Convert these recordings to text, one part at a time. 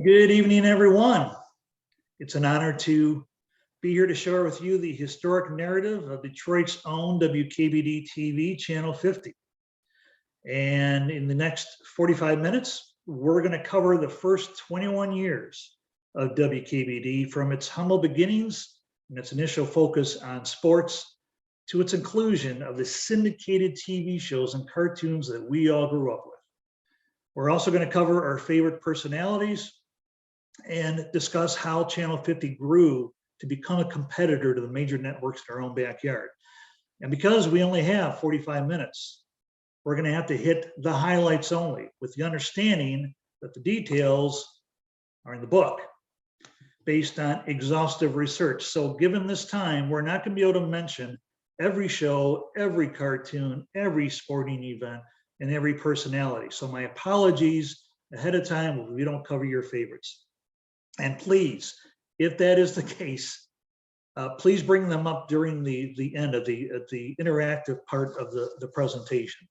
Good evening, everyone. It's an honor to be here to share with you the historic narrative of Detroit's own WKBD-TV Channel 50. And in the next 45 minutes, we're going to cover the first 21 years of WKBD, from its humble beginnings and its initial focus on sports to its inclusion of the syndicated TV shows and cartoons that we all grew up with. We're also going to cover our favorite personalities and discuss how Channel 50 grew to become a competitor to the major networks in our own backyard. And because we only have 45 minutes, we're going to have to hit the highlights only, with the understanding that the details are in the book based on exhaustive research. So given this time, we're not going to be able to mention every show, every cartoon, every sporting event, and every personality. So my apologies ahead of time if we don't cover your favorites. And please, if that is the case, please bring them up during the end of the interactive part of the presentation.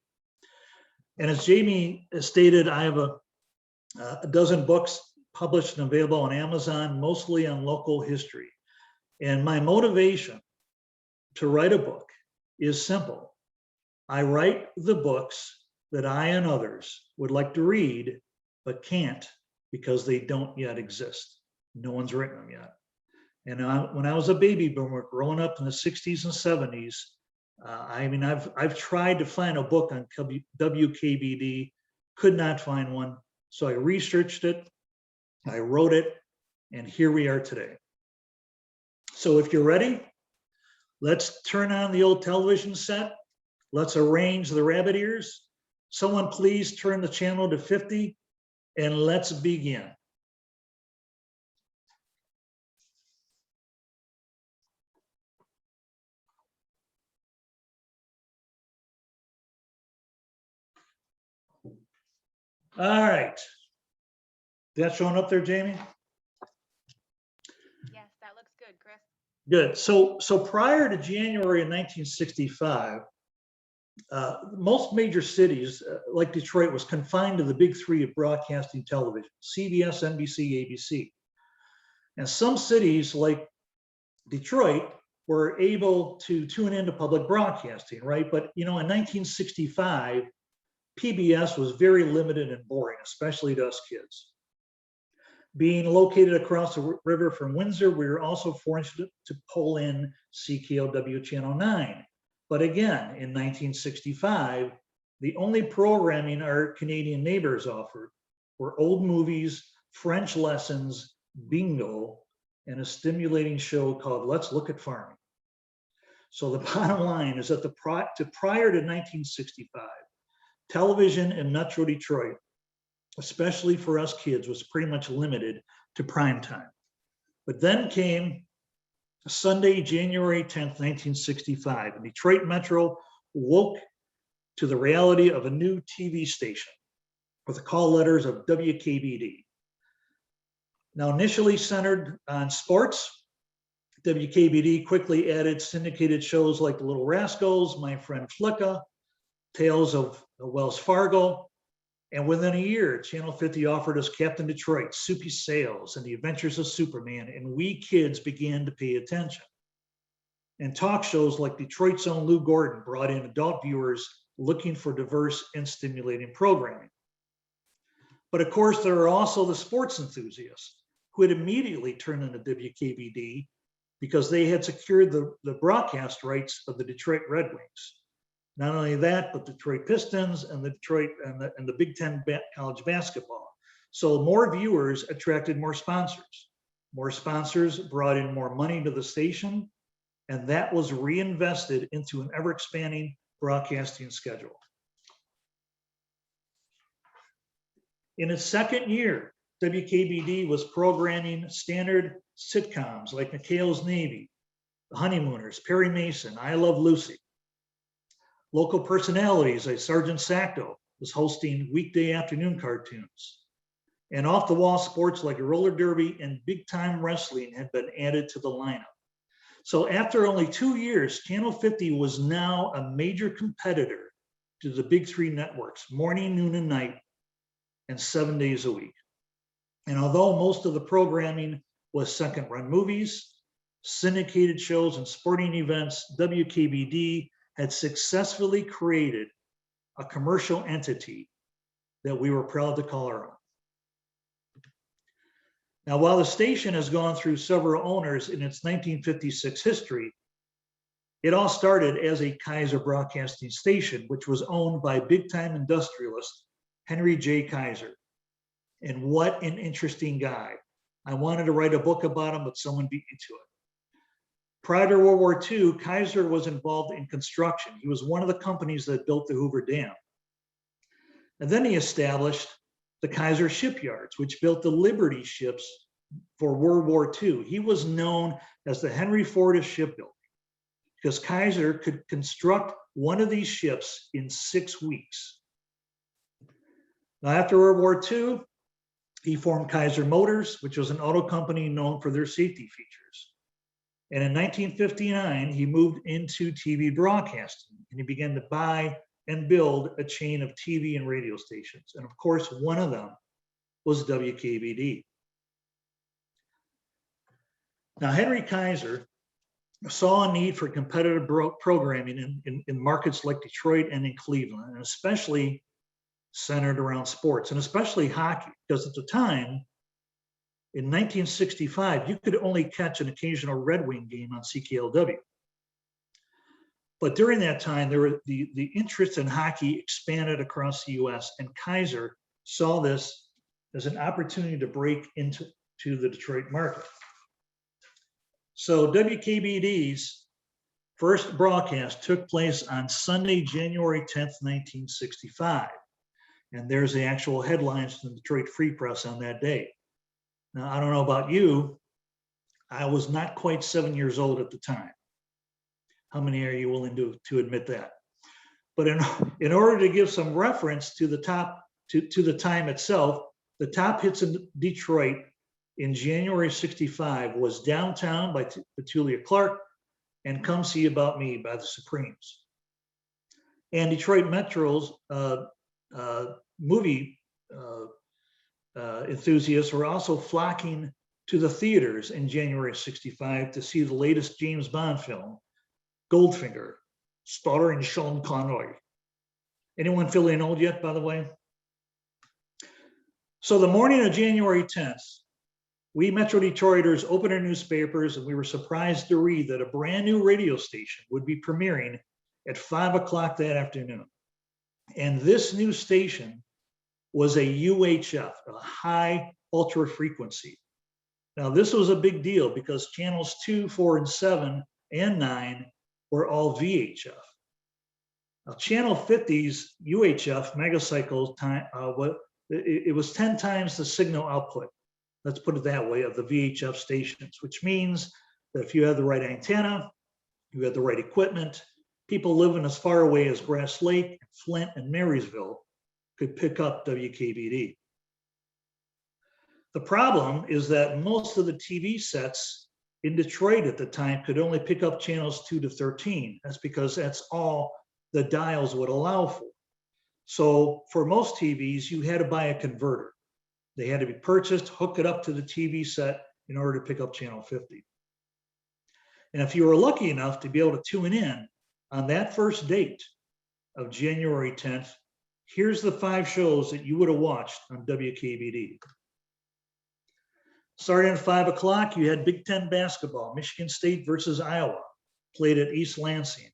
And as Jamie stated, I have a dozen books published and available on Amazon, mostly on local history. And my motivation to write a book is simple. I write the books that I and others would like to read, but can't because they don't yet exist. No one's written them yet. And when I was a baby boomer growing up in the 60s and 70s, I've tried to find a book on WKBD, could not find one. So I researched it, I wrote it, and here we are today. So if you're ready, let's turn on the old television set. Let's arrange the rabbit ears. Someone please turn the channel to 50 and let's begin. All right. That showing up there, Jamie? Yes, that looks good, Chris. Good. So prior to January of 1965, most major cities like Detroit was confined to the big three of broadcasting television: CBS, NBC, ABC. And some cities like Detroit were able to tune into public broadcasting, right? But in 1965, PBS was very limited and boring, especially to us kids. Being located across the river from Windsor, we were also fortunate to pull in CKLW Channel 9. But again, in 1965, the only programming our Canadian neighbors offered were old movies, French lessons, bingo, and a stimulating show called Let's Look at Farming. So the bottom line is that prior to 1965, television in Metro Detroit, especially for us kids, was pretty much limited to prime time. But then came Sunday, January 10th, 1965, and Detroit Metro woke to the reality of a new TV station with the call letters of WKBD. Now, initially centered on sports, WKBD quickly added syndicated shows like The Little Rascals, My Friend Flicka, Tales of Wells Fargo, and within a year, Channel 50 offered us Captain Detroit, Soupy Sales, and The Adventures of Superman, and we kids began to pay attention. And talk shows like Detroit's own Lou Gordon brought in adult viewers looking for diverse and stimulating programming. But of course, there are also the sports enthusiasts who had immediately turned into WKBD because they had secured the broadcast rights of the Detroit Red Wings. Not only that, but Detroit Pistons and the Detroit and the Big Ten college basketball. So more viewers attracted more sponsors. More sponsors brought in more money to the station, and that was reinvested into an ever-expanding broadcasting schedule. In its second year, WKBD was programming standard sitcoms like McHale's Navy, The Honeymooners, Perry Mason, I Love Lucy. Local personalities like Sergeant Sacto was hosting weekday afternoon cartoons. And off-the-wall sports like roller derby and big-time wrestling had been added to the lineup. So after only 2 years, Channel 50 was now a major competitor to the big three networks, morning, noon, and night, and 7 days a week. And although most of the programming was second-run movies, syndicated shows, and sporting events, WKBD had successfully created a commercial entity that we were proud to call our own. Now, while the station has gone through several owners in its 1956 history, it all started as a Kaiser broadcasting station, which was owned by big-time industrialist Henry J. Kaiser. And what an interesting guy. I wanted to write a book about him, but someone beat me to it. Prior to World War II, Kaiser was involved in construction. He was one of the companies that built the Hoover Dam. And then he established the Kaiser shipyards, which built the Liberty ships for World War II. He was known as the Henry Ford of shipbuilding because Kaiser could construct one of these ships in 6 weeks. Now, after World War II, he formed Kaiser Motors, which was an auto company known for their safety features. And in 1959, he moved into TV broadcasting, and he began to buy and build a chain of TV and radio stations. And of course, one of them was WKBD. Now, Henry Kaiser saw a need for competitive programming in markets like Detroit and in Cleveland, and especially centered around sports, and especially hockey, because at the time, in 1965, you could only catch an occasional Red Wing game on CKLW. But during that time, the interest in hockey expanded across the US, and Kaiser saw this as an opportunity to break into the Detroit market. So WKBD's first broadcast took place on Sunday, January 10th, 1965. And there's the actual headlines from the Detroit Free Press on that day. Now, I don't know about you, I was not quite 7 years old at the time. How many are you willing to admit that? But in order to give some reference to the time itself, the top hits in Detroit in January '65 was Downtown by Petulia Clark and Come See About Me by the Supremes. And Detroit Metro's movie enthusiasts were also flocking to the theaters in January '65 to see the latest James Bond film, Goldfinger, starring Sean Connery. Anyone feeling old yet, by the way? So the morning of January 10th, we Metro Detroiters opened our newspapers and we were surprised to read that a brand new radio station would be premiering at 5 o'clock that afternoon. And this new station was a UHF, a high ultra frequency. Now, this was a big deal because channels 2, 4, and 7 and 9 were all VHF. Now, channel 50's UHF megacycle time, it was 10 times the signal output, let's put it that way, of the VHF stations, which means that if you had the right antenna, you had the right equipment, people living as far away as Grass Lake, Flint, and Marysville could pick up WKBD. The problem is that most of the TV sets in Detroit at the time could only pick up channels 2 to 13. That's because that's all the dials would allow for. So for most TVs, you had to buy a converter. They had to be purchased, hook it up to the TV set in order to pick up channel 50. And if you were lucky enough to be able to tune in on that first date of January 10th, here's the 5 shows that you would have watched on WKBD. Starting at 5 o'clock, you had Big Ten basketball, Michigan State versus Iowa, played at East Lansing.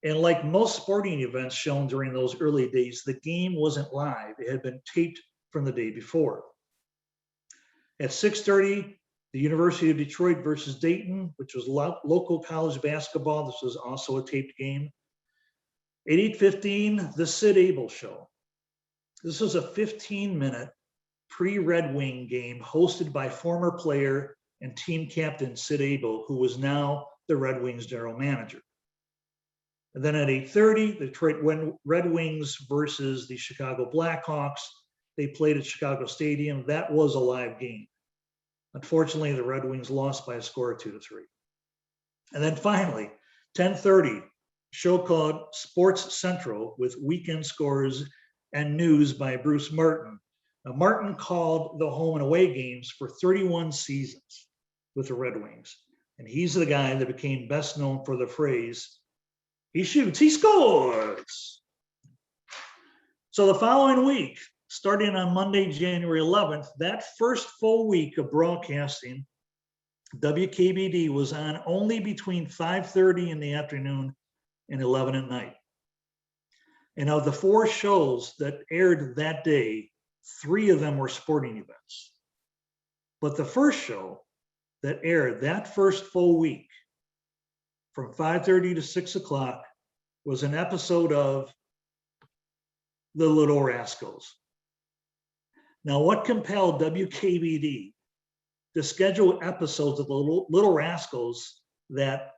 And like most sporting events shown during those early days, the game wasn't live. It had been taped from the day before. At 6:30, the University of Detroit versus Dayton, which was local college basketball. This was also a taped game. At 8:15, the Sid Abel Show. This was a 15-minute pre-Red Wing game hosted by former player and team captain Sid Abel, who was now the Red Wings general manager. And then at 8:30, the Detroit Red Wings versus the Chicago Blackhawks. They played at Chicago Stadium. That was a live game. Unfortunately, the Red Wings lost by a score of 2-3. And then finally, 10:30, a show called Sports Central with weekend scores and news by Bruce Martin, Martin called the home and away games for 31 seasons with the Red Wings. And he's the guy that became best known for the phrase, he shoots, he scores. So the following week, starting on Monday, January 11th, that first full week of broadcasting, WKBD was on only between 5:30 in the afternoon and 11 at night. And of the 4 shows that aired that day, 3 of them were sporting events. But the first show that aired that first full week from 5:30 to 6 o'clock was an episode of The Little Rascals. Now, what compelled WKBD to schedule episodes of The Little Rascals that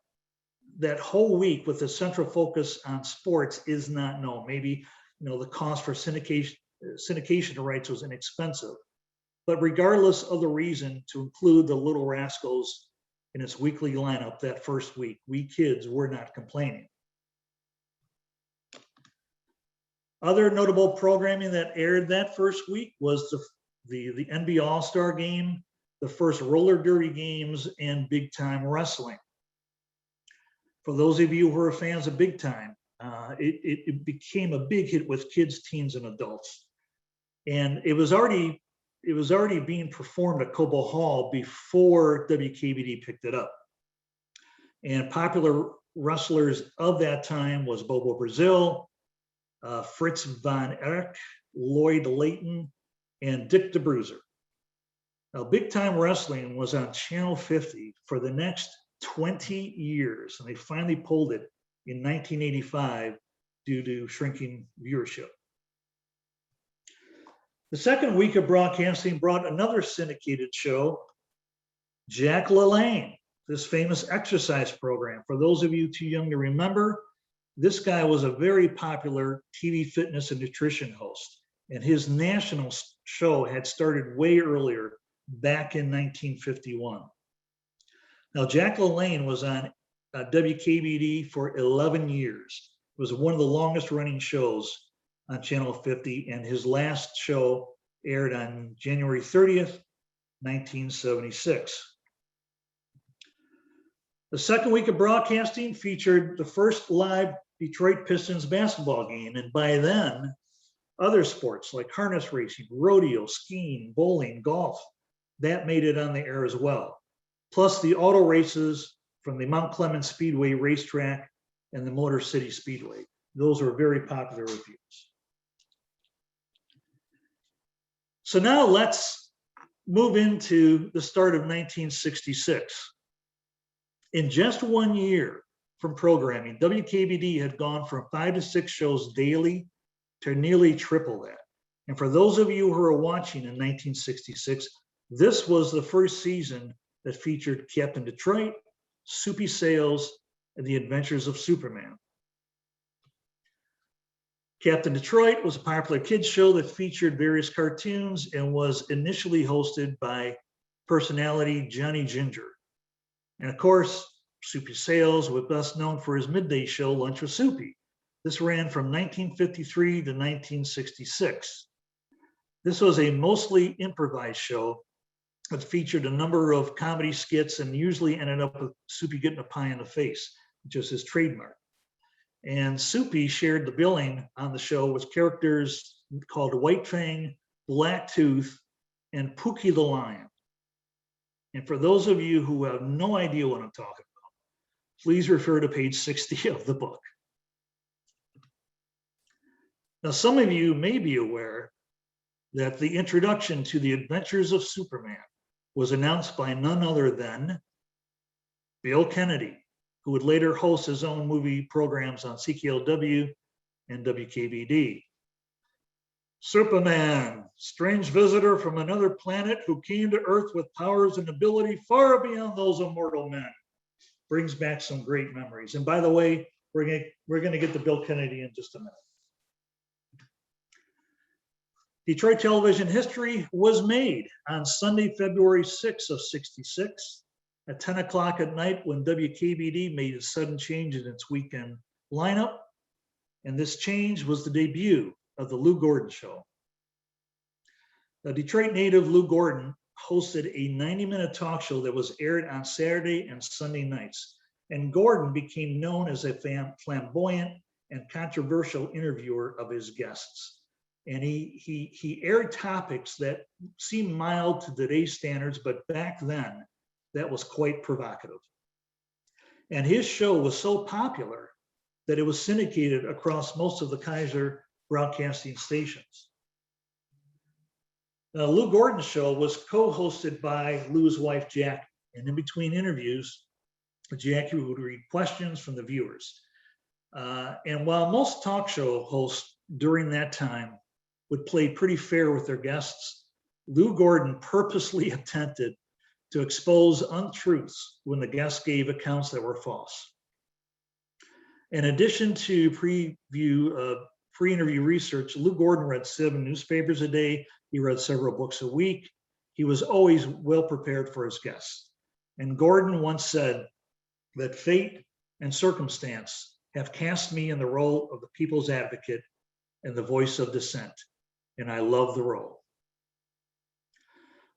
whole week with a central focus on sports is not known. Maybe, the cost for syndication rights was inexpensive. But regardless of the reason to include The Little Rascals in its weekly lineup that first week, we kids were not complaining. Other notable programming that aired that first week was the NBA All-Star Game, the first roller derby games, and big time wrestling. For those of you who are fans of big time, it became a big hit with kids, teens, and adults. And it was already being performed at Cobo Hall before WKBD picked it up. And popular wrestlers of that time was Bobo Brazil, Fritz von Erich, Lloyd Layton, and Dick the Bruiser. Now, big time wrestling was on Channel 50 for the next 20 years, and they finally pulled it in 1985 due to shrinking viewership. The second week of broadcasting brought another syndicated show, Jack LaLanne, this famous exercise program. For those of you too young to remember, this guy was a very popular TV fitness and nutrition host, and his national show had started way earlier, back in 1951. Now, Jack LaLanne was on WKBD for 11 years. It was one of the longest running shows on Channel 50, and his last show aired on January 30th, 1976. The second week of broadcasting featured the first live Detroit Pistons basketball game, and by then, other sports like harness racing, rodeo, skiing, bowling, golf, that made it on the air as well. Plus the auto races from the Mount Clemens Speedway racetrack and the Motor City Speedway. Those were very popular reviews. So now let's move into the start of 1966. In just 1 year from programming, WKBD had gone from 5 to 6 shows daily to nearly triple that. And for those of you who are watching in 1966, this was the first season that featured Captain Detroit, Soupy Sales, and the Adventures of Superman. Captain Detroit was a popular kids show that featured various cartoons and was initially hosted by personality Johnny Ginger. And of course, Soupy Sales was best known for his midday show, Lunch with Soupy. This ran from 1953 to 1966. This was a mostly improvised show that featured a number of comedy skits and usually ended up with Soupy getting a pie in the face, which is his trademark. And Soupy shared the billing on the show with characters called White Fang, Black Tooth, and Pookie the Lion. And for those of you who have no idea what I'm talking about, please refer to page 60 of the book. Now, some of you may be aware that the introduction to the Adventures of Superman was announced by none other than Bill Kennedy, who would later host his own movie programs on CKLW and WKBD. Superman, strange visitor from another planet who came to Earth with powers and ability far beyond those of mortal men. Brings back some great memories. And by the way, we're gonna get to Bill Kennedy in just a minute. Detroit television history was made on Sunday, February 6th of 66 at 10 o'clock at night when WKBD made a sudden change in its weekend lineup. And this change was the debut of the Lou Gordon Show. The Detroit native Lou Gordon hosted a 90-minute talk show that was aired on Saturday and Sunday nights. And Gordon became known as a flamboyant and controversial interviewer of his guests. And he aired topics that seemed mild to today's standards, but back then, that was quite provocative. And his show was so popular that it was syndicated across most of the Kaiser broadcasting stations. Now, Lou Gordon's show was co-hosted by Lou's wife, Jackie. And in between interviews, Jackie would read questions from the viewers. And while most talk show hosts during that time would play pretty fair with their guests, Lou Gordon purposely attempted to expose untruths when the guests gave accounts that were false. In addition to pre-interview research, Lou Gordon read 7 newspapers a day. He read several books a week. He was always well prepared for his guests. And Gordon once said that fate and circumstance have cast me in the role of the people's advocate and the voice of dissent, and I love the role.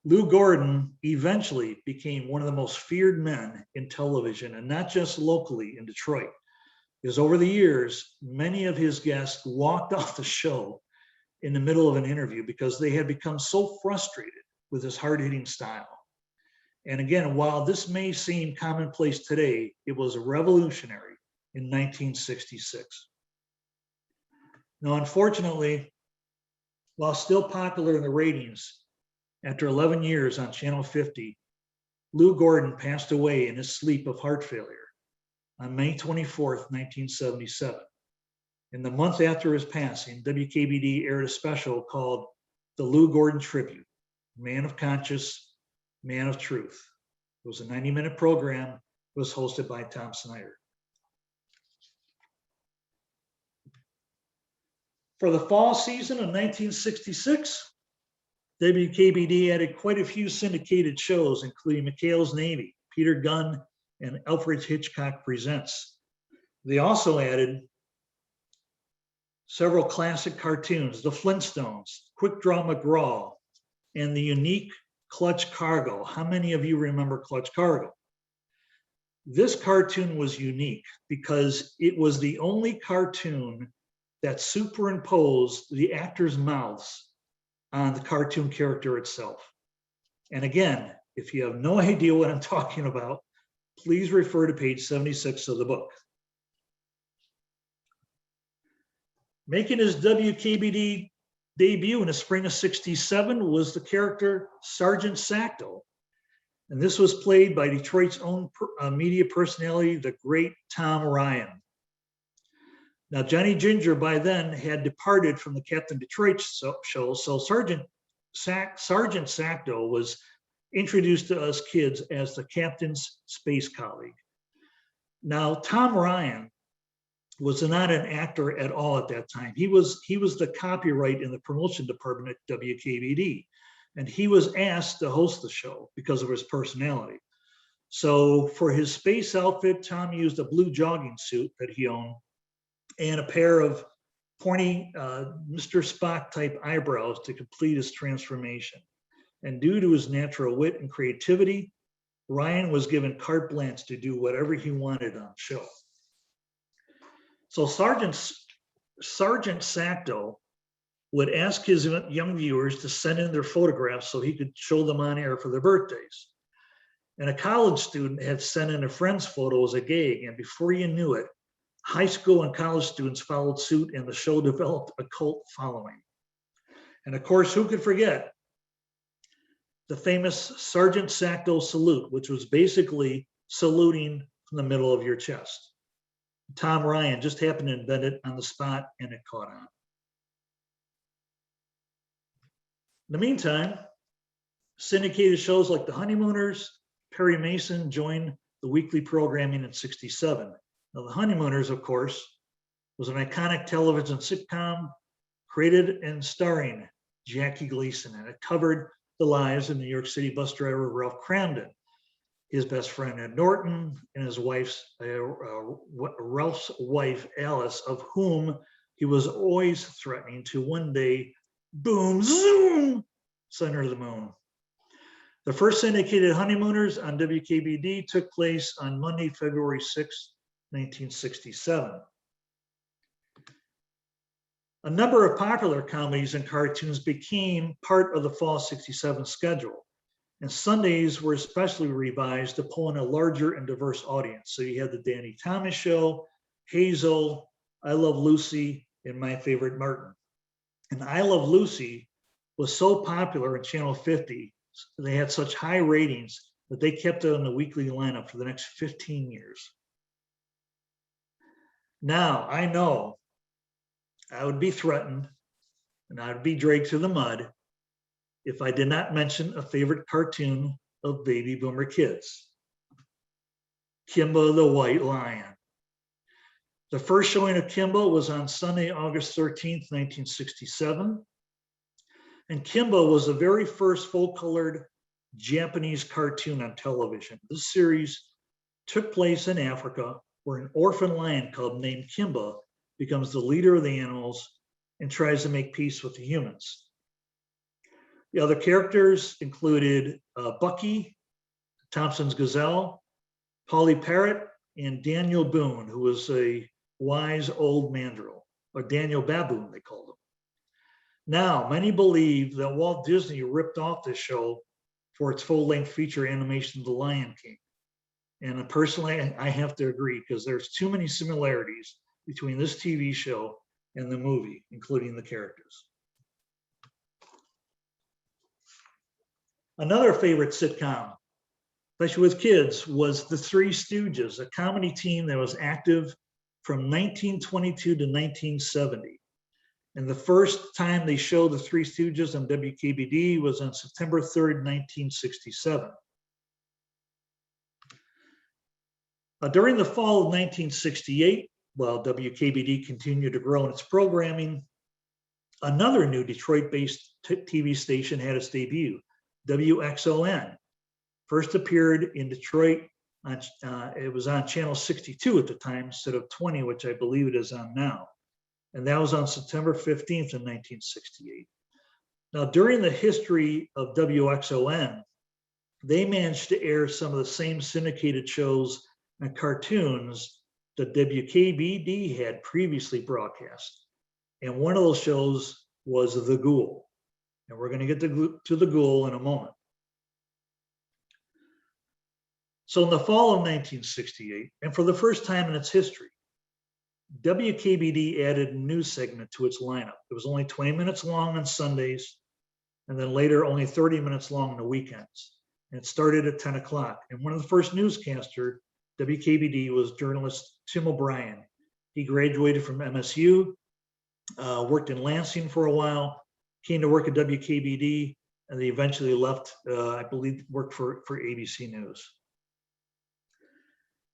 Lou Gordon eventually became one of the most feared men in television, and not just locally in Detroit, because over the years, many of his guests walked off the show in the middle of an interview because they had become so frustrated with his hard-hitting style. And again, while this may seem commonplace today, it was revolutionary in 1966. Now, unfortunately, while still popular in the ratings, after 11 years on Channel 50, Lou Gordon passed away in his sleep of heart failure on May 24th, 1977. In the month after his passing, WKBD aired a special called The Lou Gordon Tribute, Man of Conscience, Man of Truth. It was a 90-minute program. It was hosted by Tom Snyder. For the fall season of 1966, WKBD added quite a few syndicated shows, including McHale's Navy, Peter Gunn, and Alfred Hitchcock Presents. They also added several classic cartoons, The Flintstones, Quick Draw McGraw, and the unique Clutch Cargo. How many of you remember Clutch Cargo? This cartoon was unique because it was the only cartoon that superimposed the actors' mouths on the cartoon character itself. And again, if you have no idea what I'm talking about, please refer to page 76 of the book. Making his WKBD debut in the spring of '67 was the character Sergeant Sacto. And this was played by Detroit's own media personality, the great Tom Ryan. Now, Johnny Ginger by then had departed from the Captain Detroit show, so Sergeant Sacto was introduced to us kids as the captain's space colleague. Now, Tom Ryan was not an actor at all at that time. He was the copyright in the promotion department at WKBD, and he was asked to host the show because of his personality. So for his space outfit, Tom used a blue jogging suit that he owned and a pair of pointy Mr. Spock type eyebrows to complete his transformation. And due to his natural wit and creativity, Ryan was given carte blanche to do whatever he wanted on the show. So Sergeant Sacto would ask his young viewers to send in their photographs so he could show them on air for their birthdays. And a college student had sent in a friend's photo as a gag, and before you knew it, high school and college students followed suit, and the show developed a cult following. And of course, who could forget the famous Sergeant Sacto salute, which was basically saluting from the middle of your chest. Tom Ryan just happened to invent it on the spot, and it caught on. In the meantime, syndicated shows like The Honeymooners, Perry Mason joined the weekly programming in '67. Now, The Honeymooners, of course, was an iconic television sitcom created and starring Jackie Gleason, and it covered the lives of New York City bus driver Ralph Cramden, his best friend Ed Norton, and his Ralph's wife Alice, of whom he was always threatening to one day, boom, zoom, center of the moon. The first syndicated honeymooners on WKBD took place on Monday, February 6, 1967. A number of popular comedies and cartoons became part of the fall 67 schedule, and Sundays were especially revised to pull in a larger and diverse audience. So you had the Danny Thomas Show, Hazel, I Love Lucy, and My Favorite Martin. And I Love Lucy was so popular in Channel 50, they had such high ratings that they kept it on the weekly lineup for the next 15 years. Now, I know I would be threatened and I would be dragged through the mud if I did not mention a favorite cartoon of baby boomer kids, Kimba the White Lion. The first showing of Kimba was on Sunday, August 13th, 1967. And Kimba was the very first full-colored Japanese cartoon on television. This series took place in Africa, where an orphan lion cub named Kimba becomes the leader of the animals and tries to make peace with the humans. The other characters included Bucky, Thompson's Gazelle, Polly Parrot, and Daniel Boone, who was a wise old mandrill, or Daniel Baboon, they called him. Now, many believe that Walt Disney ripped off this show for its full-length feature animation, The Lion King. And personally, I have to agree, because there's too many similarities between this TV show and the movie, including the characters. Another favorite sitcom, especially with kids, was The Three Stooges, a comedy team that was active from 1922 to 1970. And the first time they showed The Three Stooges on WKBD was on September 3rd, 1967. During the fall of 1968, while WKBD continued to grow in its programming, another new Detroit-based TV station had its debut, WXON. First appeared in Detroit, it was on channel 62 at the time, instead of 20, which I believe it is on now. And that was on September 15th of 1968. Now, during the history of WXON, they managed to air some of the same syndicated shows and cartoons that WKBD had previously broadcast. And one of those shows was The Ghoul. And we're going to get to The Ghoul in a moment. So in the fall of 1968, and for the first time in its history, WKBD added a news segment to its lineup. It was only 20 minutes long on Sundays, and then later only 30 minutes long on the weekends. And it started at 10 o'clock. And one of the first newscasters, WKBD, was journalist Tim O'Brien. He graduated from MSU, worked in Lansing for a while, came to work at WKBD, and they eventually left, I believe, worked for ABC News.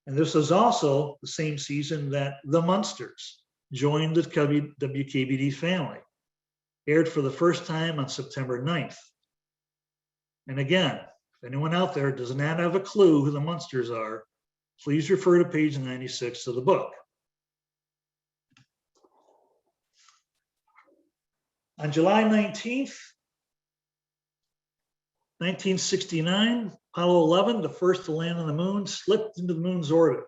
And this was also the same season that the Munsters joined the WKBD family. Aired for the first time on September 9th. And again, if anyone out there does not have a clue who the Munsters are, please refer to page 96 of the book. On July 19th, 1969, Apollo 11, the first to land on the moon, slipped into the moon's orbit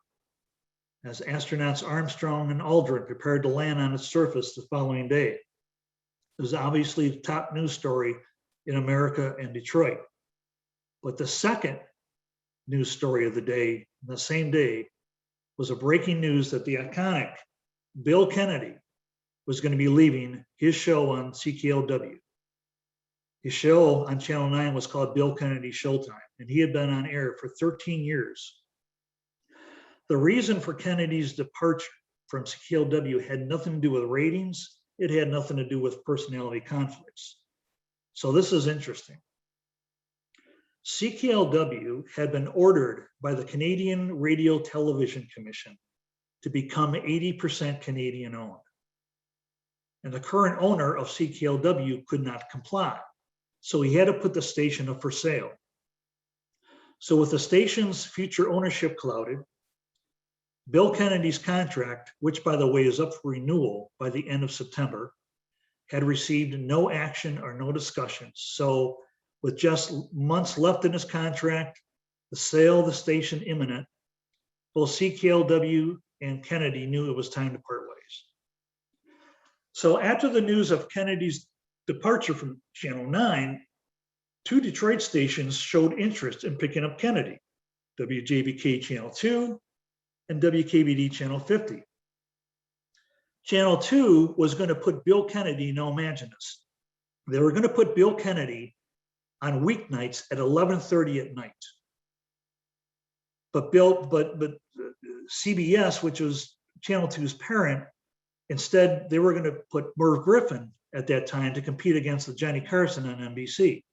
as astronauts Armstrong and Aldrin prepared to land on its surface the following day. It was obviously the top news story in America and Detroit. But the second news story of the day, the same day, was a breaking news that the iconic Bill Kennedy was going to be leaving his show on CKLW. His show on Channel 9 was called Bill Kennedy Showtime, and he had been on air for 13 years. The reason for Kennedy's departure from CKLW had nothing to do with ratings. It had nothing to do with personality conflicts. So this is interesting. CKLW had been ordered by the Canadian Radio Television Commission to become 80% Canadian owned. And the current owner of CKLW could not comply. So he had to put the station up for sale. So with the station's future ownership clouded, Bill Kennedy's contract, which by the way is up for renewal by the end of September, had received no action or no discussions. So with just months left in his contract, the sale of the station imminent, both CKLW and Kennedy knew it was time to part ways. So after the news of Kennedy's departure from Channel 9, two Detroit stations showed interest in picking up Kennedy, WJBK Channel 2 and WKBD Channel 50. Channel 2 was going to put Bill Kennedy, now imagine this, they were going to put Bill Kennedy on weeknights at 11:30 at night. But CBS, which was Channel 2's parent, instead they were going to put Merv Griffin at that time to compete against the Johnny Carson on NBC.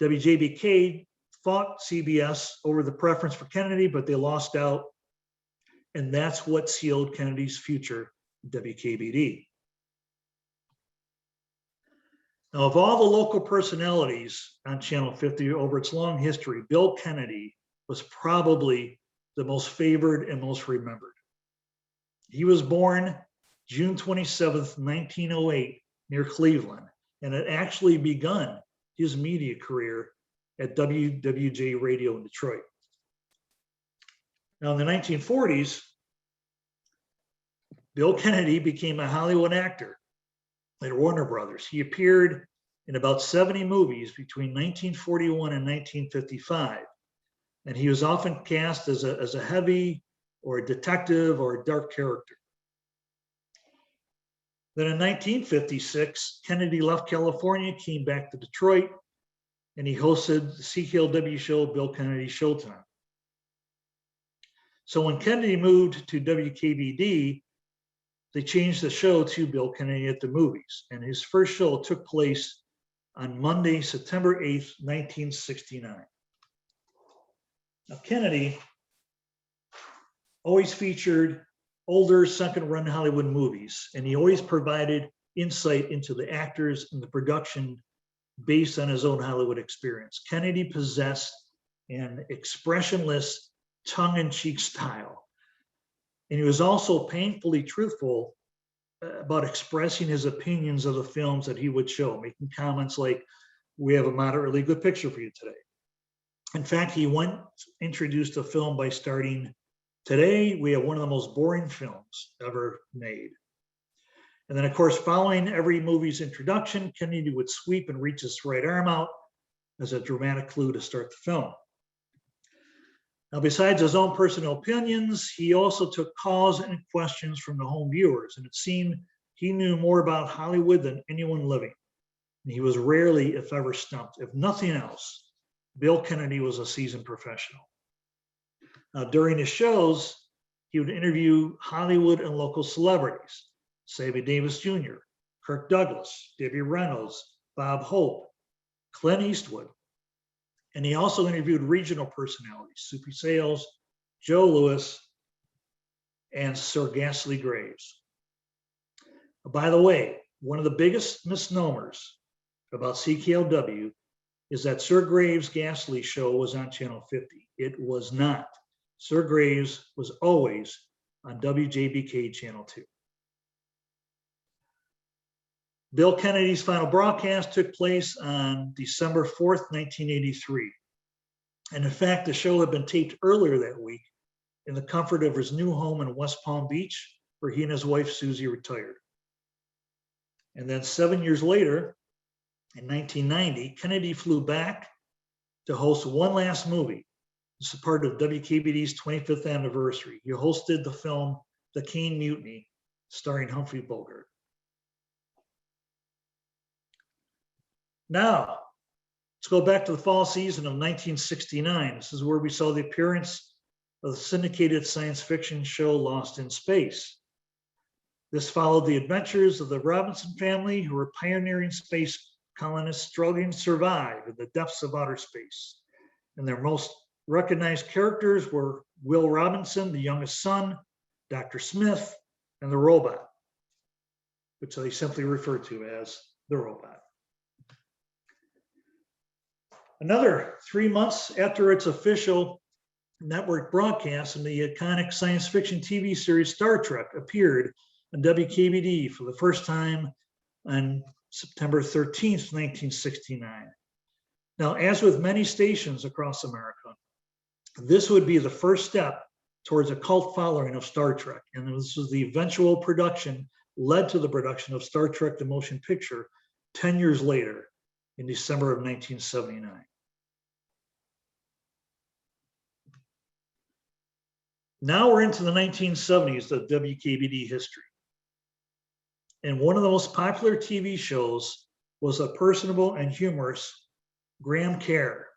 WJBK fought CBS over the preference for Kennedy, but they lost out. And that's what sealed Kennedy's future, WKBD. Now, of all the local personalities on Channel 50 over its long history, Bill Kennedy was probably the most favored and most remembered. He was born June 27th, 1908, near Cleveland, and had actually begun his media career at WWJ Radio in Detroit. Now, in the 1940s, Bill Kennedy became a Hollywood actor at Warner Brothers. He appeared in about 70 movies between 1941 and 1955, and he was often cast as a heavy or a detective or a dark character. Then in 1956, Kennedy left California, came back to Detroit, and he hosted the CKLW show, Bill Kennedy Showtime. So when Kennedy moved to WKBD, they changed the show to Bill Kennedy at the Movies, and his first show took place on Monday, September 8th, 1969. Now, Kennedy always featured older second-run Hollywood movies, and he always provided insight into the actors and the production based on his own Hollywood experience. Kennedy possessed an expressionless, tongue-in-cheek style, and he was also painfully truthful about expressing his opinions of the films that he would show, making comments like, "We have a moderately good picture for you today." In fact, he once introduced a film by starting, "Today, we have one of the most boring films ever made." And then, of course, following every movie's introduction, Kennedy would sweep and reach his right arm out as a dramatic clue to start the film. Now, besides his own personal opinions, he also took calls and questions from the home viewers, and it seemed he knew more about Hollywood than anyone living. And he was rarely, if ever, stumped. If nothing else, Bill Kennedy was a seasoned professional. Now, during his shows, he would interview Hollywood and local celebrities, Sammy Davis Jr., Kirk Douglas, Debbie Reynolds, Bob Hope, Clint Eastwood. And he also interviewed regional personalities, Soupy Sales, Joe Louis, and Sir Ghastly Graves. By the way, one of the biggest misnomers about CKLW is that Sir Graves' Ghastly show was on Channel 50. It was not. Sir Graves was always on WJBK Channel 2. Bill Kennedy's final broadcast took place on December 4th, 1983. And in fact, the show had been taped earlier that week in the comfort of his new home in West Palm Beach, where he and his wife, Susie, retired. And then 7 years later, in 1990, Kennedy flew back to host one last movie. It's a part of WKBD's 25th anniversary. He hosted the film The Caine Mutiny, starring Humphrey Bogart. Now, let's go back to the fall season of 1969. This is where we saw the appearance of the syndicated science fiction show Lost in Space. This followed the adventures of the Robinson family, who were pioneering space colonists struggling to survive in the depths of outer space. And their most recognized characters were Will Robinson, the youngest son, Dr. Smith, and the robot, which they simply refer to as the robot. Another 3 months after its official network broadcast, and the iconic science fiction TV series Star Trek appeared on WKBD for the first time on September 13th, 1969. Now, as with many stations across America, this would be the first step towards a cult following of Star Trek. And this was the eventual production, led to the production of Star Trek: The Motion Picture 10 years later in December of 1979. Now we're into the 1970s of WKBD history. And one of the most popular TV shows was a personable and humorous Graham Kerr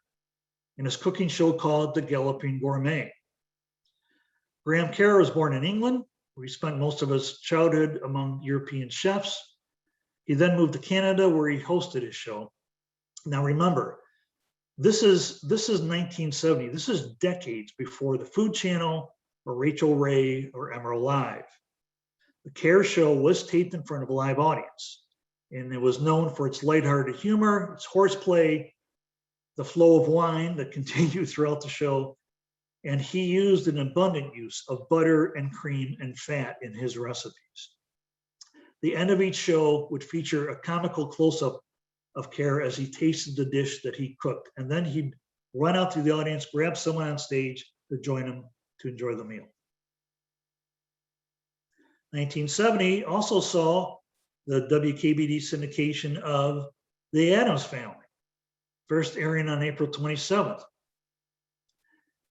in his cooking show called The Galloping Gourmet. Graham Kerr was born in England, where he spent most of his childhood among European chefs. He then moved to Canada, where he hosted his show. Now remember, this is 1970. This is decades before the Food Channel or Rachel Ray or Emerald Live. The Kerr show was taped in front of a live audience, and it was known for its lighthearted humor, its horseplay, the flow of wine that continued throughout the show, and he used an abundant use of butter and cream and fat in his recipes. The end of each show would feature a comical close-up of Kerr as he tasted the dish that he cooked, and then he'd run out to the audience, grab someone on stage to join him to enjoy the meal. 1970 also saw the WKBD syndication of The Addams Family, first airing on April 27th.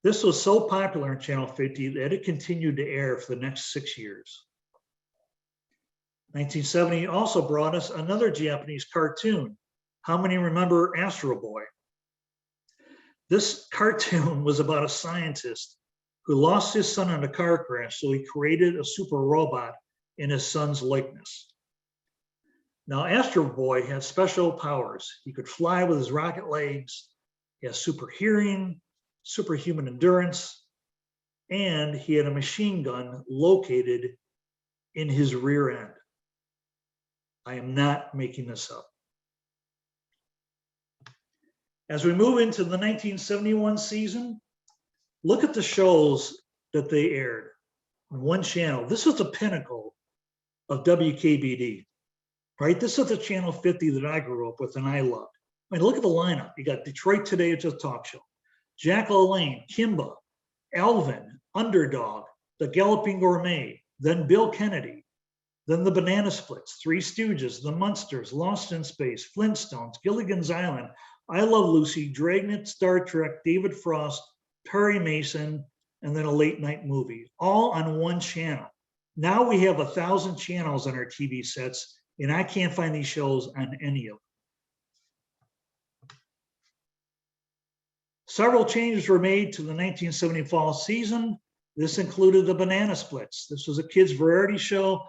This was so popular on Channel 50 that it continued to air for the next 6 years. 1970 also brought us another Japanese cartoon. How many remember Astro Boy? This cartoon was about a scientist who lost his son in a car crash, so he created a super robot in his son's likeness. Now, Astro Boy had special powers. He could fly with his rocket legs, he has super hearing, superhuman endurance, and he had a machine gun located in his rear end. I am not making this up. As we move into the 1971 season, look at the shows that they aired on one channel. This was the pinnacle of WKBD, right? This is the Channel 50 that I grew up with and I loved. I mean, look at the lineup. You got Detroit Today, it's a talk show. Jack LaLanne, Kimba, Alvin, Underdog, The Galloping Gourmet, then Bill Kennedy, then the Banana Splits, Three Stooges, The Munsters, Lost in Space, Flintstones, Gilligan's Island, I Love Lucy, Dragnet, Star Trek, David Frost, Perry Mason, and then a late night movie, all on one channel. Now we have 1,000 channels on our TV sets, and I can't find these shows on any of them. Several changes were made to the 1970 fall season. This included the Banana Splits. This was a kids' variety show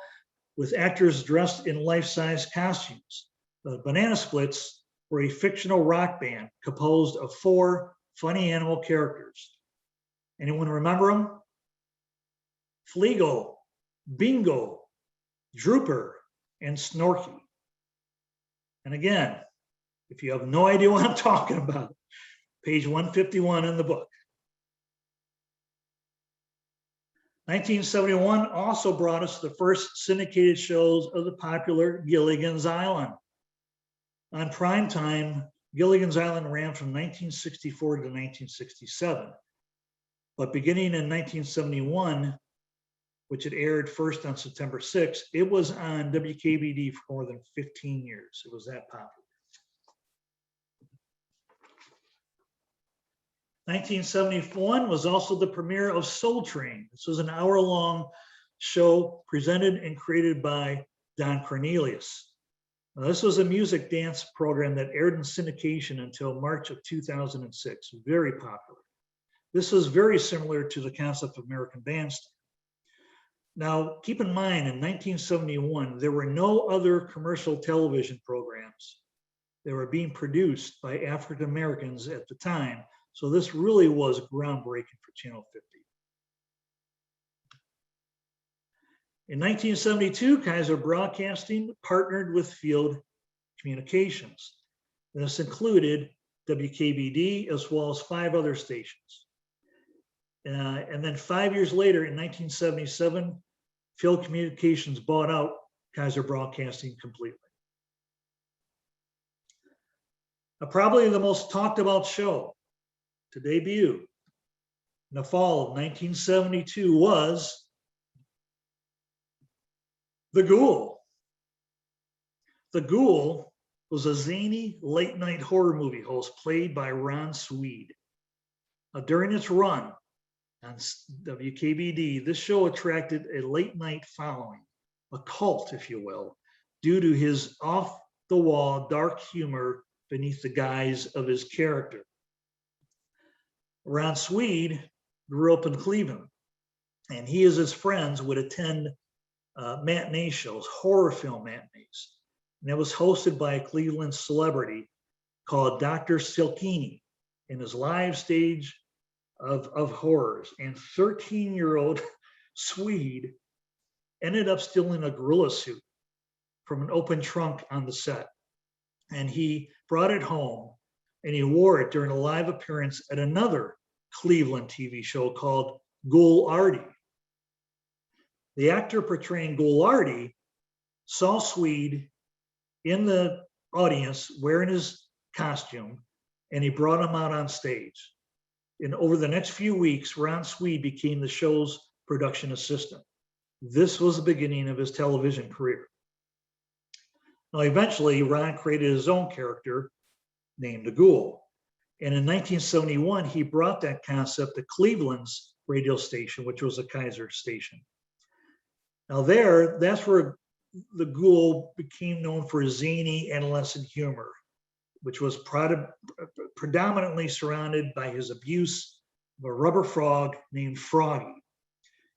with actors dressed in life-size costumes. The Banana Splits were a fictional rock band composed of 4 funny animal characters. Anyone remember them? Fleagle, Bingo, Drooper, and Snorky. And again, if you have no idea what I'm talking about, page 151 in the book. 1971 also brought us the first syndicated shows of the popular Gilligan's Island. On prime time, Gilligan's Island ran from 1964 to 1967. But beginning in 1971, which it aired first on September 6th, it was on WKBD for more than 15 years. It was that popular. 1971 was also the premiere of Soul Train. This was an hour-long show presented and created by Don Cornelius. Now, this was a music dance program that aired in syndication until March of 2006, very popular. This was very similar to the concept of American Bandstand. Now, keep in mind, in 1971, there were no other commercial television programs that were being produced by African Americans at the time. So this really was groundbreaking for Channel 50. In 1972, Kaiser Broadcasting partnered with Field Communications. This included WKBD as well as 5 other stations. And then 5 years later, in 1977, Field Communications bought out Kaiser Broadcasting completely. Probably the most talked about show to debut in the fall of 1972 was The Ghoul. The Ghoul was a zany late night horror movie host played by Ron Swede. During its run on WKBD, this show attracted a late night following, a cult, if you will, due to his off the wall dark humor beneath the guise of his character. Ron Swede grew up in Cleveland, and he and his friends would attend matinee shows, horror film matinees. And it was hosted by a Cleveland celebrity called Dr. Silkini in his live stage of horrors. And 13-year-old Swede ended up stealing a gorilla suit from an open trunk on the set. And he brought it home and he wore it during a live appearance at another Cleveland TV show called Ghoul. The actor portraying Ghoul saw Swede in the audience wearing his costume, and he brought him out on stage. And over the next few weeks, Ron Swede became the show's production assistant. This was the beginning of his television career. Now, eventually, Ron created his own character named the Ghoul. And in 1971, he brought that concept to Cleveland's radio station, which was a Kaiser station. Now that's where the Ghoul became known for his zany adolescent humor, which was predominantly surrounded by his abuse of a rubber frog named Froggy.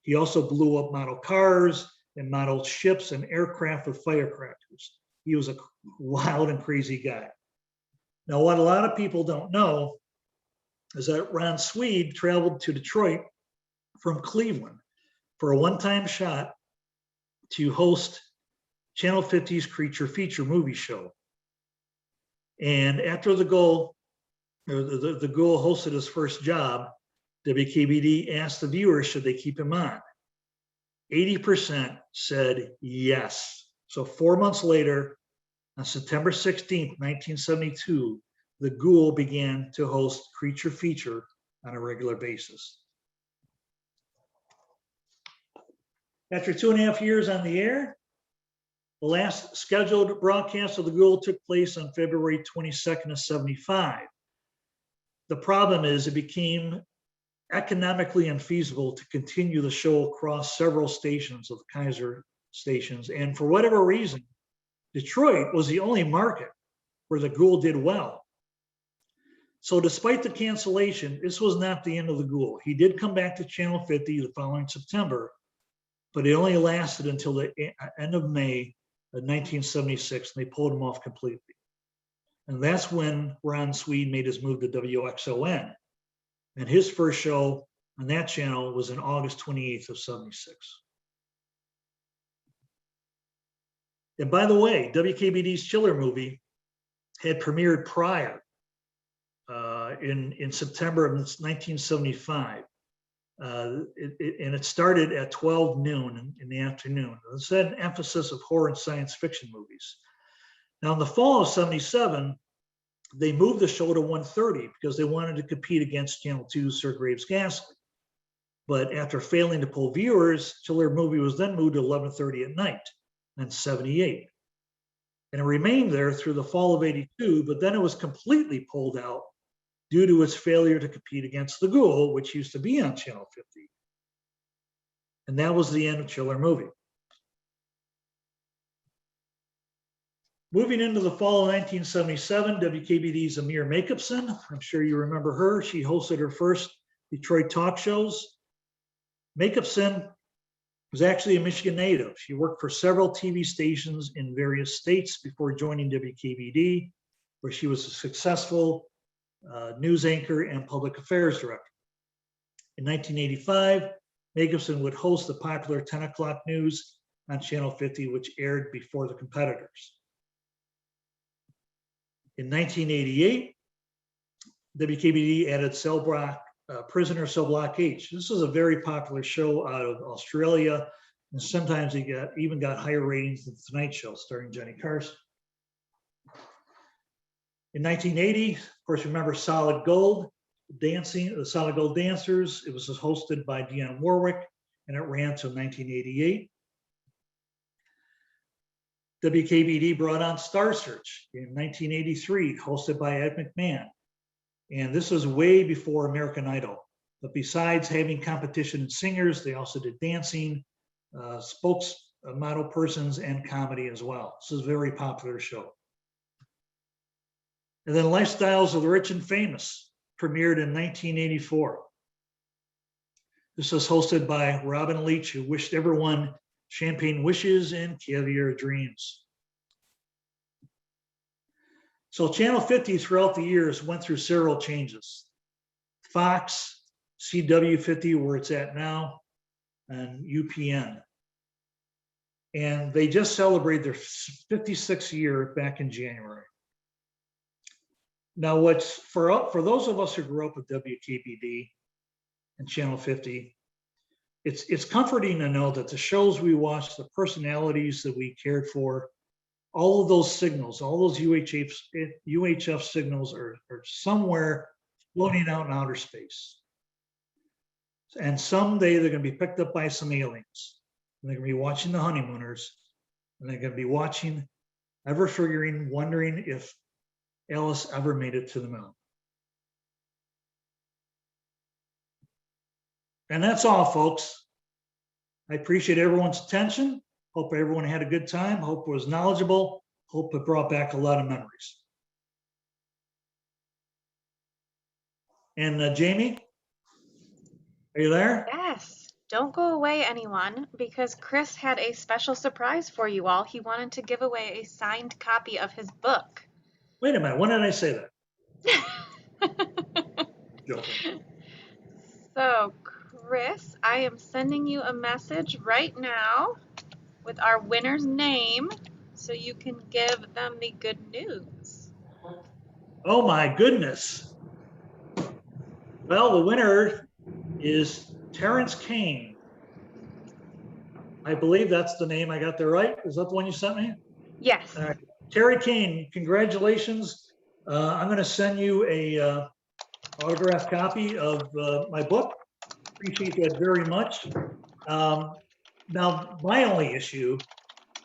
He also blew up model cars and model ships and aircraft with firecrackers. He was a wild and crazy guy. Now, what a lot of people don't know is that Ron Swede traveled to Detroit from Cleveland for a one-time shot to host Channel 50's Creature Feature movie show. And after the Ghoul hosted his first job, WKBD asked the viewers should they keep him on. 80% said yes. So 4 months later, on September 16th, 1972, the Ghoul began to host Creature Feature on a regular basis. After 2.5 years on the air, the last scheduled broadcast of the Ghoul took place on February 22nd of 75. The problem is it became economically unfeasible to continue the show across several stations of the Kaiser stations. And for whatever reason, Detroit was the only market where the Ghoul did well. So despite the cancellation, this was not the end of the Ghoul. He did come back to Channel 50 the following September, but it only lasted until the end of May of 1976, and they pulled him off completely. And that's when Ron Swede made his move to WXON. And his first show on that channel was in August 28th of 76. And by the way, WKBD's Chiller movie had premiered prior in September of 1975. And it started at 12 noon in the afternoon. It's an emphasis of horror and science fiction movies. Now, in the fall of 77, they moved the show to 1:30 because they wanted to compete against Channel 2's Sir Graves Ghastly. But after failing to pull viewers, Chiller movie was then moved to 11:30 at night in 78. And it remained there through the fall of 82, but then it was completely pulled out due to its failure to compete against the Ghoul, which used to be on Channel 50. And that was the end of Chiller movie. Moving into the fall of 1977, WKBD's Amir Makupson, I'm sure you remember her. She hosted her first Detroit talk shows. Makupson was actually a Michigan native. She worked for several TV stations in various states before joining WKBD, where she was a successful news anchor and public affairs director. In 1985, Makupson would host the popular 10 o'clock news on Channel 50, which aired before the competitors. In 1988, WKBD added Cell Block, Prisoner Cell Block H. This was a very popular show out of Australia, and sometimes it even got higher ratings than The Tonight Show, starring Johnny Carson. In 1980, of course, remember Solid Gold dancing, the Solid Gold Dancers. It was hosted by Dionne Warwick, and it ran till 1988. WKBD brought on Star Search in 1983, hosted by Ed McMahon. And this was way before American Idol. But besides having competition in singers, they also did dancing, spokesmodel persons, and comedy as well. This is a very popular show. And then Lifestyles of the Rich and Famous premiered in 1984. This was hosted by Robin Leach, who wished everyone champagne wishes and caviar dreams. So Channel 50 throughout the years went through several changes. Fox, CW50, where it's at now, and UPN. And they just celebrated their 56th year back in January. Now, what's for those of us who grew up with WKBD and Channel 50, it's comforting to know that the shows we watched, the personalities that we cared for, all of those signals, all those UHF signals are somewhere floating out in outer space. And someday they're going to be picked up by some aliens. And they're going to be watching the honeymooners. And they're going to be watching, ever figuring, wondering if Alice ever made it to the moon. And that's all, folks. I appreciate everyone's attention. Hope everyone had a good time. Hope it was knowledgeable. Hope it brought back a lot of memories. And Jamie, are you there? Yes. Don't go away, anyone, because Chris had a special surprise for you all. He wanted to give away a signed copy of his book. Wait a minute. When did I say that? Joking. So, Chris, I am sending you a message right now with our winner's name so you can give them the good news. Oh my goodness. Well, the winner is Terrence Kane. I believe that's the name. I got that right. Is that the one you sent me? Yes. All right. Terry Kane, congratulations. I'm going to send you a autographed copy of my book. Appreciate that very much. Now, my only issue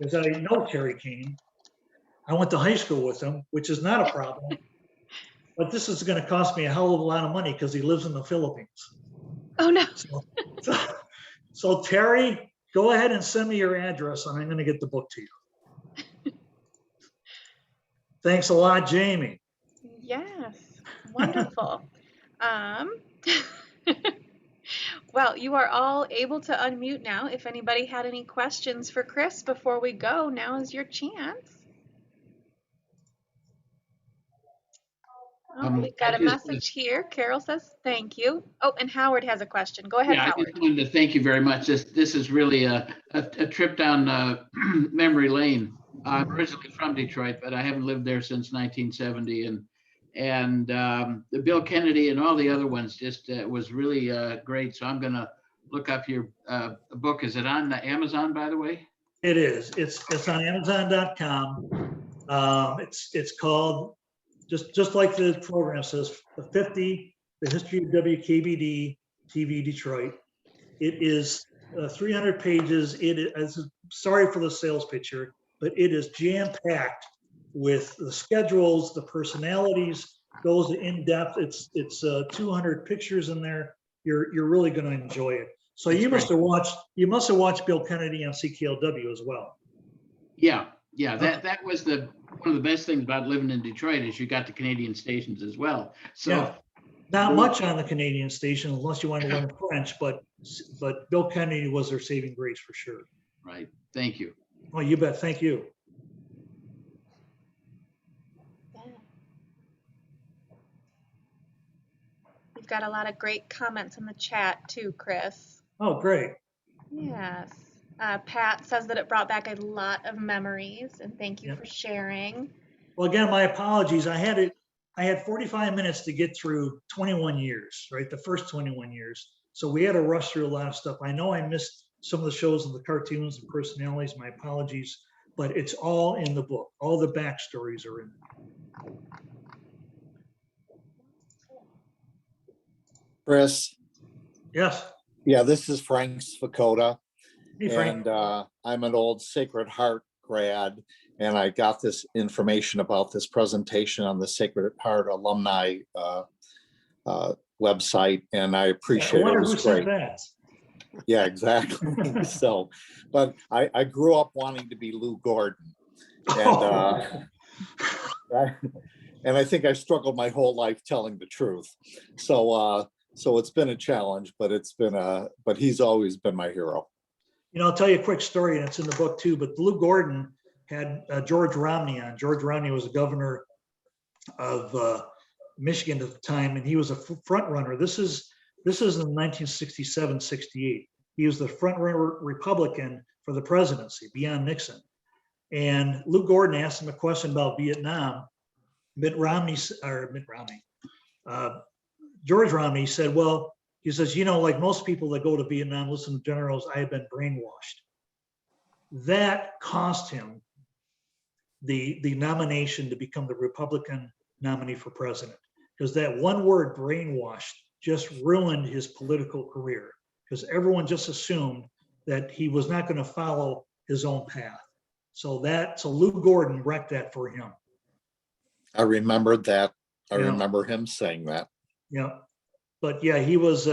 is that I know Terry Kane. I went to high school with him, which is not a problem. But this is going to cost me a hell of a lot of money because he lives in the Philippines. Oh, no. So Terry, go ahead and send me your address, and I'm going to get the book to you. Thanks a lot, Jamie. Yes. Wonderful. Well, you are all able to unmute now. If anybody had any questions for Chris before we go, now is your chance. Oh, we've got a message here. Carol says thank you. Oh, and Howard has a question. Go ahead, Howard. I just wanted to thank you very much. This is really a trip down memory lane. I'm originally from Detroit, but I haven't lived there since 1970. And the Bill Kennedy and all the other ones just was really great. So I'm going to look up your book. Is it on Amazon, by the way? It is. It's on Amazon.com. It's called, just like the program says, the 50, the History of WKBD-TV Detroit. It is 300 pages. It is, sorry for the sales picture, but it is jam-packed with the schedules, the personalities, goes in depth. It's 200 pictures in there. You're really going to enjoy it. So you must have watched Bill Kennedy on CKLW as well. Yeah. That was one of the best things about living in Detroit is you got the Canadian stations as well. So yeah. Not much on the Canadian station unless you want to learn French, but Bill Kennedy was their saving grace for sure. Right. Thank you. Oh, you bet. Thank you. We've got a lot of great comments in the chat too, Chris. Oh, great. Yes. Pat says that it brought back a lot of memories, and thank you for sharing. Well, again, my apologies. I had 45 minutes to get through 21 years, right? The first 21 years. So we had to rush through a lot of stuff. I know I missed some of the shows and the cartoons and personalities. My apologies, but it's all in the book. All the backstories are in there. Chris, Yes. yeah, this is Frank Svakota, Hey, Frank. and I'm an old Sacred Heart grad, and I got this information about this presentation on the Sacred Heart alumni website, and I I appreciate it. It wonder who was sent great. that. Yeah, exactly. So, but I grew up wanting to be Lou Gordon, and and I think I struggled my whole life telling the truth. So so it's been a challenge, but but he's always been my hero. I'll tell you a quick story, and it's in the book too, but Lou Gordon had George Romney on. George Romney was the governor of Michigan at the time, and he was a front runner. This is in 1967, 68. He was the front runner Republican for the presidency beyond Nixon. And Lou Gordon asked him a question about Vietnam. George Romney said, well, he says, like most people that go to Vietnam, listen to generals, I have been brainwashed. That cost him the nomination to become the Republican nominee for president, because that one word, brainwashed, just ruined his political career, because everyone just assumed that he was not going to follow his own path. So Lou Gordon wrecked that for him. I remembered that. I Yeah. remember him saying that. Yeah. But yeah, he was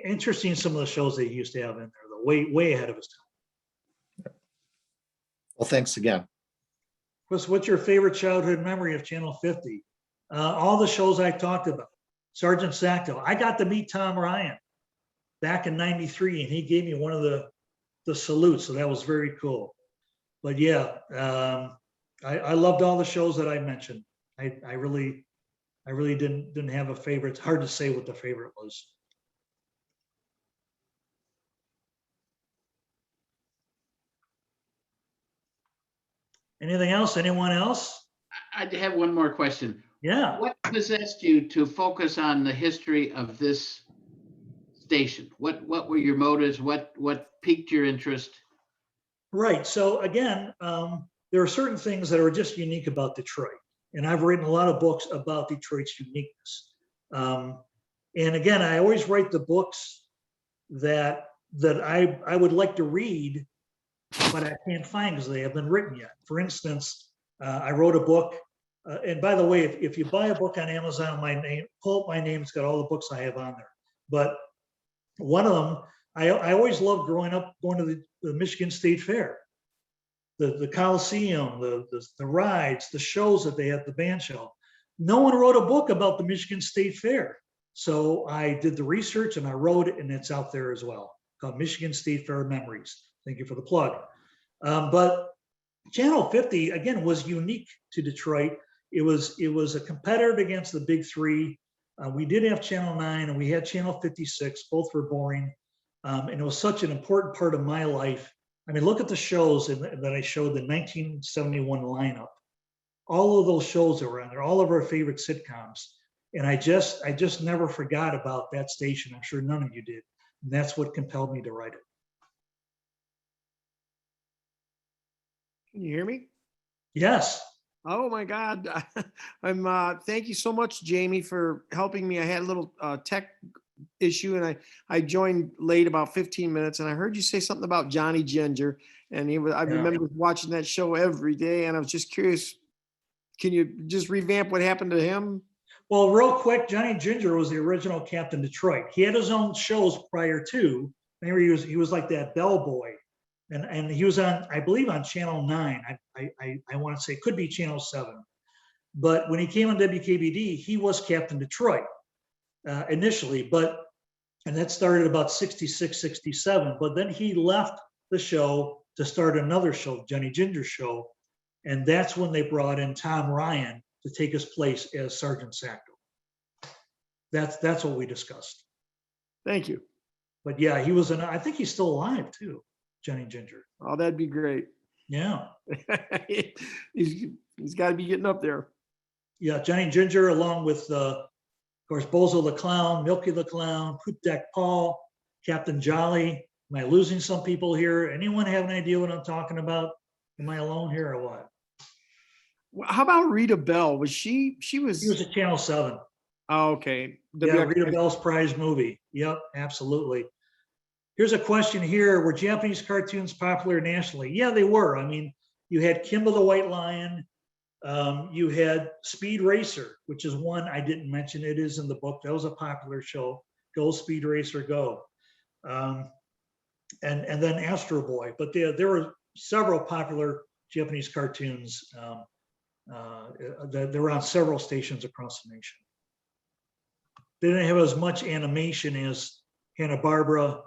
interesting, some of the shows that he used to have in there, though, way ahead of his time. Well, thanks again. What's your favorite childhood memory of Channel 50? All the shows I talked about. Sergeant Sacto. I got to meet Tom Ryan back in '93, and he gave me one of the salutes, so that was very cool. But yeah, I loved all the shows that I mentioned. I really didn't have a favorite. It's hard to say what the favorite was. Anything else? Anyone else? I have one more question. Yeah. What possessed you to focus on the history of this station? What were your motives? What piqued your interest? Right. So again, there are certain things that are just unique about Detroit, and I've written a lot of books about Detroit's uniqueness. And again, I always write the books that I would like to read, but I can't find because they haven't been written yet. For instance, I wrote a book, and by the way, if you buy a book on Amazon, pull up my name, it's got all the books I have on there. But one of them, I always loved growing up going to the Michigan State Fair, the Coliseum, the rides, the shows that they had, the band show. No one wrote a book about the Michigan State Fair. So I did the research and I wrote it, and it's out there as well, called Michigan State Fair Memories. Thank you for the plug. But Channel 50, again, was unique to Detroit. It was a competitor against the big three. We did have Channel 9 and we had Channel 56, both were boring. And it was such an important part of my life. I mean, look at the shows that I showed, the 1971 lineup. All of those shows that were on there, all of our favorite sitcoms. And I just never forgot about that station. I'm sure none of you did. And that's what compelled me to write it. Can you hear me? Yes. Oh my God. Thank you so much, Jamie, for helping me. I had a little tech issue and I joined late, about 15 minutes, and I heard you say something about Johnny Ginger, and I remember watching that show every day, and I was just curious, can you just revamp what happened to him? Well, real quick, Johnny Ginger was the original Captain Detroit. He had his own shows prior to. Remember, he was like that bellboy, and he was on, I believe, on Channel 9. I want to say it could be Channel 7. But when he came on WKBD, he was Captain Detroit initially, and that started about 66, 67. But then he left the show to start another show, Johnny Ginger Show, and that's when they brought in Tom Ryan to take his place as Sergeant Sacto. That's what we discussed. Thank you. But yeah, I think he's still alive too, Johnny Ginger. Oh, that'd be great. Yeah. He's got to be getting up there. Yeah, Johnny Ginger, along with, of course, Bozo the Clown, Milky the Clown, Poop Deck Paul, Captain Jolly. Am I losing some people here? Anyone have an idea what I'm talking about? Am I alone here or what? How about Rita Bell? Was she was He was at Channel 7. Oh, okay. Yeah, Rita Bell's prize movie. Yep, absolutely. Here's a question here. Were Japanese cartoons popular nationally? Yeah, they were. I mean, you had Kimba the White Lion. You had Speed Racer, which is one I didn't mention. It is in the book. That was a popular show. Go Speed Racer, go. And then Astro Boy. But there were several popular Japanese cartoons that were on several stations across the nation. They didn't have as much animation as Hanna-Barbera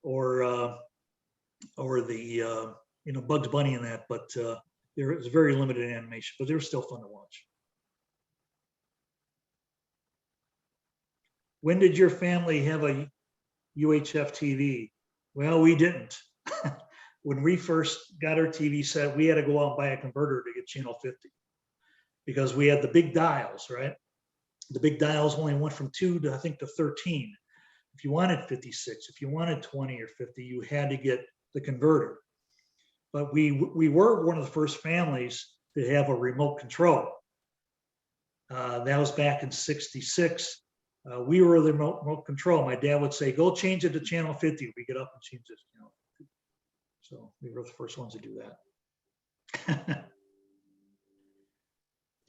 or the Bugs Bunny and that, but there was very limited animation, but they were still fun to watch. When did your family have a UHF TV? Well, we didn't. When we first got our TV set, we had to go out and buy a converter to get channel 50 because we had the big dials, right? The big dials only went from 2 to I think to 13. If you wanted 56, if you wanted 20 or 50, you had to get the converter. But we were one of the first families to have a remote control. That was back in '66. We were the remote control. My dad would say, "Go change it to channel 50." We get up and change it to channel 50. So we were the first ones to do that.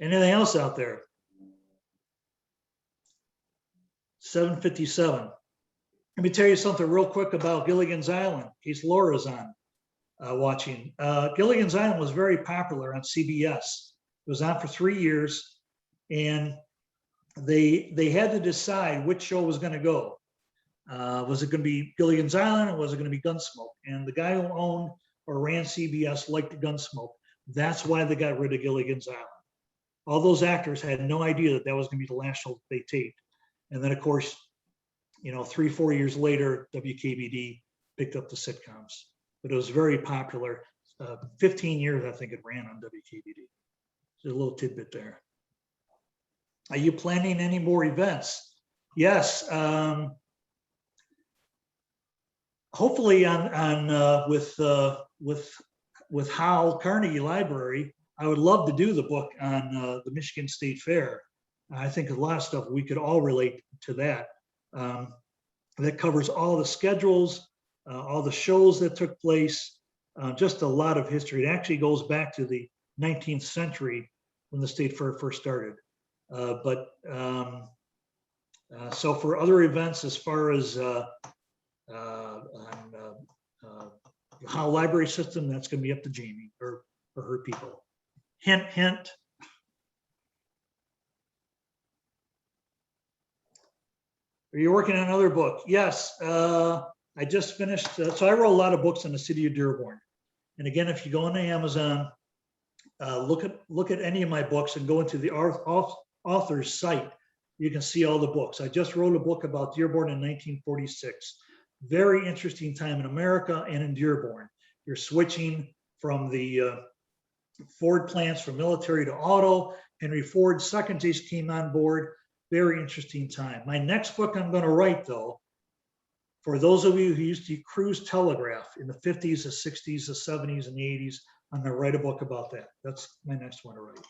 Anything else out there? 7:57. Let me tell you something real quick about Gilligan's Island, in case Laura's on watching. Gilligan's Island was very popular on CBS. It was on for 3 years, and they had to decide which show was going to go. Was it going to be Gilligan's Island or was it going to be Gunsmoke? And the guy who owned or ran CBS liked Gunsmoke. That's why they got rid of Gilligan's Island. All those actors had no idea that that was going to be the last show they taped. And then, of course, 3-4 years later, WKBD picked up the sitcoms. But it was very popular. 15 years, I think it ran on WKBD. Just a little tidbit there. Are you planning any more events? Yes. Hopefully with Howell Carnegie Library, I would love to do the book on the Michigan State Fair. I think a lot of stuff we could all relate to that. That covers all the schedules, all the shows that took place, just a lot of history. It actually goes back to the 19th century when the State Fair first started. So for other events, as far as the Howell Library System, that's going to be up to Jamie or her people. Hint, hint. Are you working on another book? Yes, I just finished. So I wrote a lot of books on the city of Dearborn. And again, if you go into Amazon, look at any of my books and go into the author's site, you can see all the books. I just wrote a book about Dearborn in 1946. Very interesting time in America and in Dearborn. You're switching from the Ford plants from military to auto. Henry Ford second just came on board. Very interesting time. My next book I'm going to write, though, for those of you who used to cruise telegraph in the 50s, the 60s, the 70s, and the 80s, I'm going to write a book about that. That's my next one to write.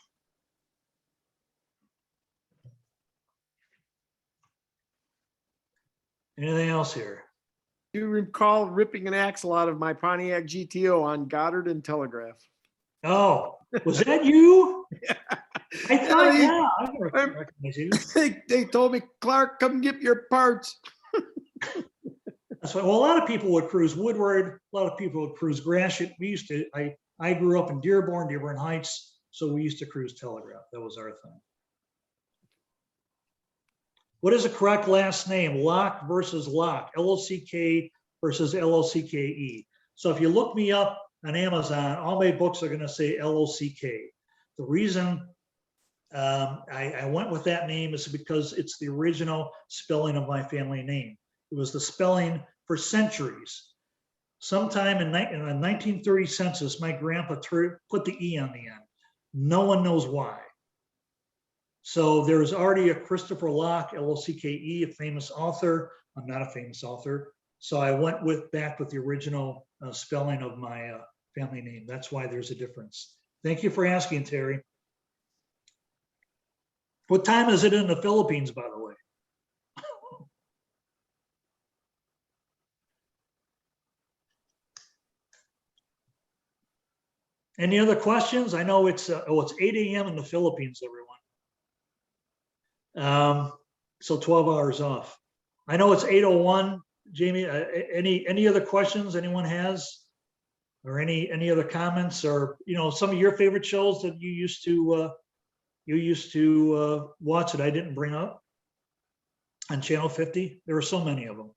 Anything else here? Do you recall ripping an axle out of my Pontiac GTO on Goddard and Telegraph? Oh, was that you? Yeah. I thought, yeah, I recognize you. They told me, Clark, come get your parts. That's why. Well, a lot of people would cruise Woodward. A lot of people would cruise Gratiot. We used to. I grew up in Dearborn Heights, so we used to cruise Telegraph. That was our thing. What is the correct last name? Locke versus Locke. L-O-C-K versus L-O-C-K-E. So if you look me up on Amazon, all my books are going to say L-O-C-K. The reason I went with that name is because it's the original spelling of my family name. It was the spelling for centuries. Sometime in the 1930 census, my grandpa put the E on the end. No one knows why. So there's already a Christopher Locke, L-O-C-K-E, a famous author. I'm not a famous author. So I went back with the original spelling of my family name. That's why there's a difference. Thank you for asking, Terry. What time is it in the Philippines, by the way? Any other questions? I know it's 8 a.m. in the Philippines, everyone. So 12 hours off. I know it's 8:01. Jamie, any other questions anyone has? Or any other comments, or some of your favorite shows that you used to watch that I didn't bring up on Channel 50? There were so many of them.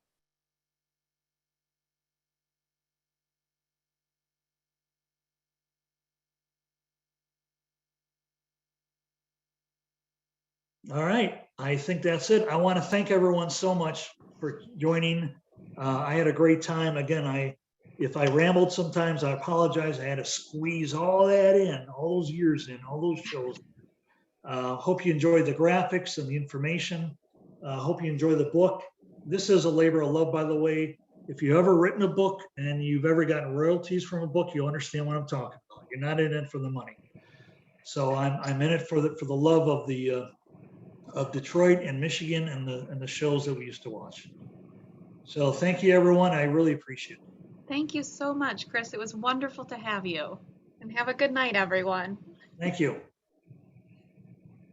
All right, I think that's it. I want to thank everyone so much for joining. I had a great time. Again, if I rambled sometimes, I apologize. I had to squeeze all that in, all those years in, all those shows. Hope you enjoyed the graphics and the information. Hope you enjoy the book. This is a labor of love, by the way. If you've ever written a book and you've ever gotten royalties from a book, you'll understand what I'm talking about. You're not in it for the money. So I'm in it for the love of Detroit and Michigan and the shows that we used to watch. So thank you, everyone. I really appreciate it. Thank you so much, Chris. It was wonderful to have you. And have a good night, everyone. Thank you.